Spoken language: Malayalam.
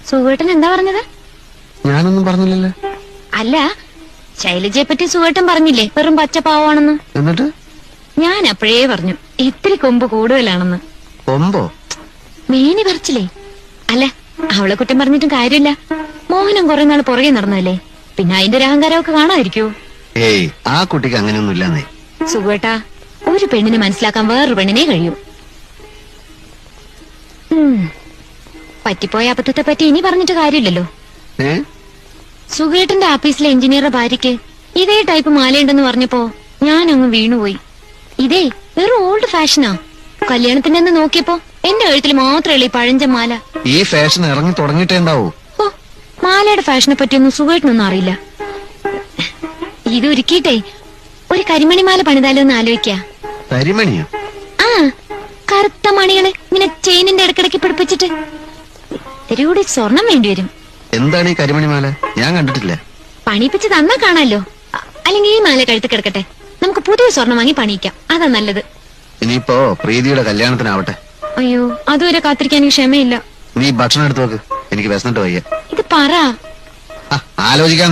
സുഖേട്ടൻ എന്താ പറഞ്ഞത്? ഞാനൊന്നും പറഞ്ഞില്ലല്ലോ. അല്ല, ശൈലജയെ പറ്റി സുഖേട്ടൻ പറഞ്ഞില്ലേ വെറും പച്ചപ്പാവാണെന്ന്? എന്നിട്ട് ഞാൻ അപ്പോഴേ പറഞ്ഞു ഇത്തിരി കൊമ്പ് കൂടുതലാണെന്ന്. കൊമ്പോ? മേനി പറിച്ചില്ലേ? അല്ല, അവളെ കുറ്റം പറഞ്ഞിട്ടും കാര്യമില്ല. മോഹനം കുറെ നാൾ പുറകെ നടന്നല്ലേ, പിന്നെ അതിന്റെ ഒരു അഹങ്കാരമൊക്കെ കാണാതിരിക്കോ? ഏയ്, ആ കുട്ടിക്ക് അങ്ങനെയൊന്നും ഇല്ലെന്നേ. സുഖേട്ടാ, ഒരു പെണ്ണിനെ മനസ്സിലാക്കാൻ വേറൊരു പെണ്ണിനെ കഴിയൂ. പറ്റിപ്പോയ അബദ്ധത്തെ പറ്റി ഇനി പറഞ്ഞിട്ട് കാര്യമില്ലല്ലോ. സുഖേട്ടന്റെ ഓഫീസിലെ എഞ്ചിനീയറുടെ ഭാര്യയ്ക്ക് ഇതേ ടൈപ്പ് മാലയുണ്ടെന്ന് പറഞ്ഞപ്പോ ഞാനങ്ങ് വീണുപോയി. ഇതേ വെറും ഓൾഡ് ഫാഷനാ. കല്യാണത്തിന്റെ അന്ന് നോക്കിയപ്പോ എന്റെ കഴുത്തിൽ മാത്രമേ ഈ പഴഞ്ച മാല. ഈ ഫാഷൻ ഇറങ്ങി തുടങ്ങിയിട്ടേ ഉണ്ടാവൂ. ഓ, മാലയുടെ ഫാഷനെ പറ്റിയൊന്നും സുഖേട്ടനൊന്നും അറിയില്ല. ഇത് ഒരുക്കിയിട്ടേ ഒരു കരിമണി മാല പണിതാലോ എന്ന് ആലോചിക്ക. കരിമണിയോ? ആ, കറുത്ത മണികള് ഇങ്ങനെ ചെയിനിന്റെ ഇടക്കിടക്ക് പിടിപ്പിച്ചിട്ട്. ഇത്തിരി സ്വർണം വേണ്ടി വരും. എന്താണ് ഈ കരിമണി മാല? ഞാൻ കണ്ടിട്ടില്ല. പണിപ്പിച്ച് തന്നാ കാണാലോ. അല്ലെങ്കിൽ ഈ മാല കഴുത്ത് കിടക്കട്ടെ, നമുക്ക് പുതിയ സ്വർണം വാങ്ങി പണിയിക്കാം. അതാ നല്ലത്. ഇനിയിപ്പോ പ്രീതിയുടെ കല്യാണത്തിനാവട്ടെ. അയ്യോ, അതുവരെ കാത്തിരിക്കാൻ എനിക്ക് ക്ഷമയില്ല. നീ ഭക്ഷണം എടുത്തു നോക്ക്, എനിക്ക് വിശന്നിട്ട് വയ്യ. ഇത് പറ. ആലോചിക്കാൻ